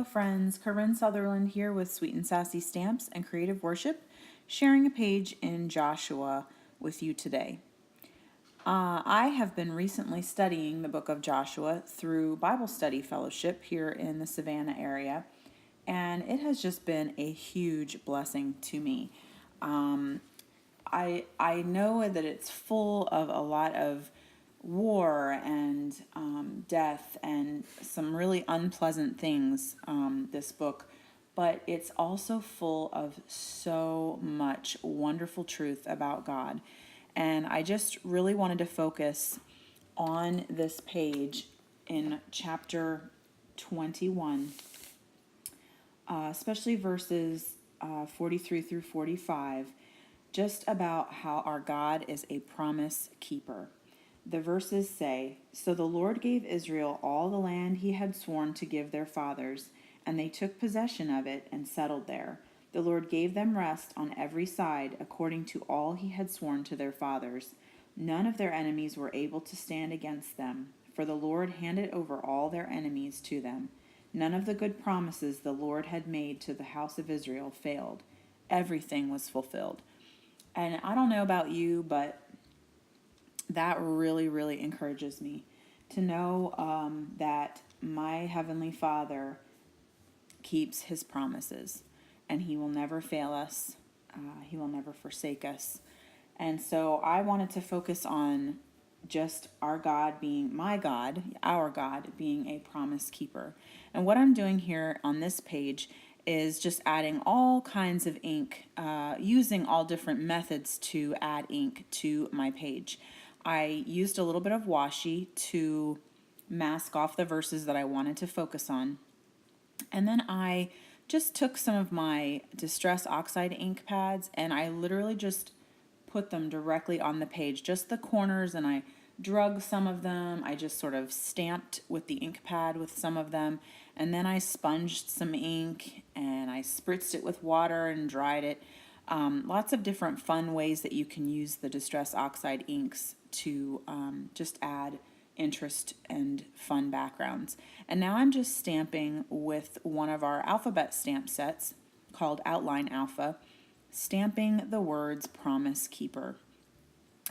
friends, Corinne Sutherland here with Sweet and Sassy Stamps and Creative Worship, sharing a page in Joshua with you today. I have been recently studying the book of Joshua through Bible Study Fellowship here in the Savannah area, and it has just been a huge blessing to me. I know that it's full of a lot of war and death and some really unpleasant things, this book, but it's also full of so much wonderful truth about God. And I just really wanted to focus on this page in chapter 21, especially verses 43 through 45, just about how our God is a promise keeper. The verses say, "So the Lord gave Israel all the land he had sworn to give their fathers, and they took possession of it and settled there. The Lord gave them rest on every side, according to all he had sworn to their fathers. None of their enemies were able to stand against them, for the Lord handed over all their enemies to them. None of the good promises the Lord had made to the house of Israel failed. Everything was fulfilled." And I don't know about you, but that really, really encourages me to know that my Heavenly Father keeps his promises, and he will never fail us. He will never forsake us. And so I wanted to focus on just our God being my God, our God being a promise keeper. And what I'm doing here on this page is just adding all kinds of ink, using all different methods to add ink to my page. I used a little bit of washi to mask off the verses that I wanted to focus on. And then I just took some of my Distress Oxide ink pads and I literally just put them directly on the page, just the corners, and I drug some of them. I just sort of stamped with the ink pad with some of them, and then I sponged some ink and I spritzed it with water and dried it. Lots of different fun ways that you can use the Distress Oxide inks to just add interest and fun backgrounds. And now I'm just stamping with one of our alphabet stamp sets called Outline Alpha, stamping the words Promise Keeper.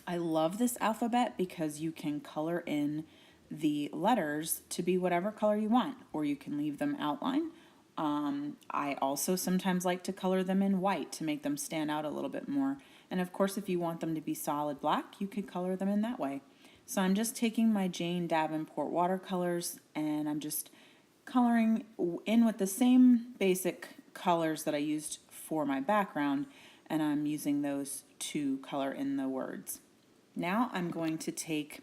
I love this alphabet because you can color in the letters to be whatever color you want, or you can leave them outline. I also sometimes like to color them in white to make them stand out a little bit more. And of course, if you want them to be solid black, you could color them in that way. So I'm just taking my Jane Davenport watercolors and I'm just coloring in with the same basic colors that I used for my background, and I'm using those to color in the words. Now I'm going to take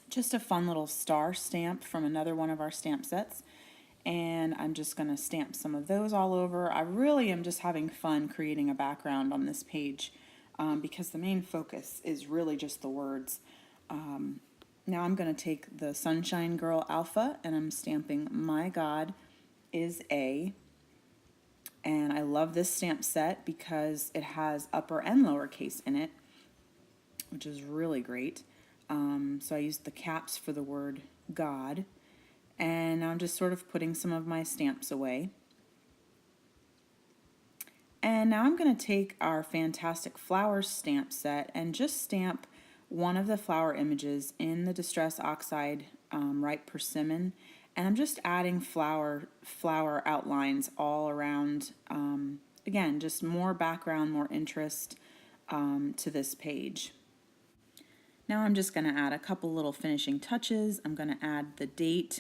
just a fun little star stamp from another one of our stamp sets, and I'm just going to stamp some of those all over. I really am just having fun creating a background on this page because the main focus is really just the words. Now I'm going to take the Sunshine Girl Alpha and I'm stamping My God is A. And I love this stamp set because it has upper and lowercase in it, which is really great. So I used the caps for the word God. And I'm just sort of putting some of my stamps away. And now I'm going to take our Fantastic Flowers stamp set and just stamp one of the flower images in the Distress Oxide Ripe Persimmon. And I'm just adding flower outlines all around. Again, just more background, more interest to this page. Now I'm just going to add a couple little finishing touches. I'm going to add the date.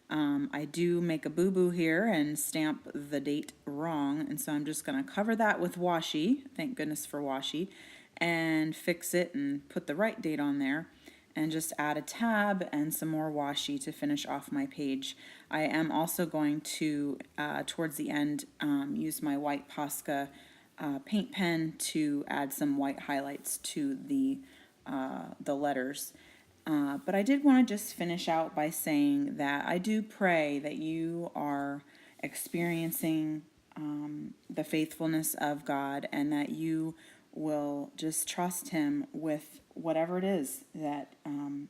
I do make a boo-boo here and stamp the date wrong, and so I'm just going to cover that with washi, thank goodness for washi, and fix it and put the right date on there, and just add a tab and some more washi to finish off my page. I am also going to, towards the end, use my white Posca paint pen to add some white highlights to the letters. But I did want to just finish out by saying that I do pray that you are experiencing the faithfulness of God and that you will just trust him with whatever it is that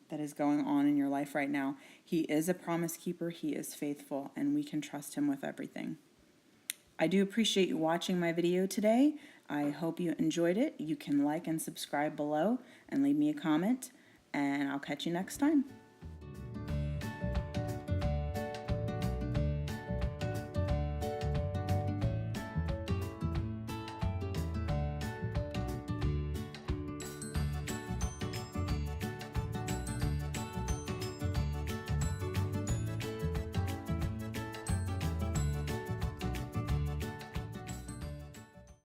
that is going on in your life right now. He is a promise keeper. He is faithful, and we can trust him with everything. I do appreciate you watching my video today. I hope you enjoyed it. You can like and subscribe below and leave me a comment, and I'll catch you next time.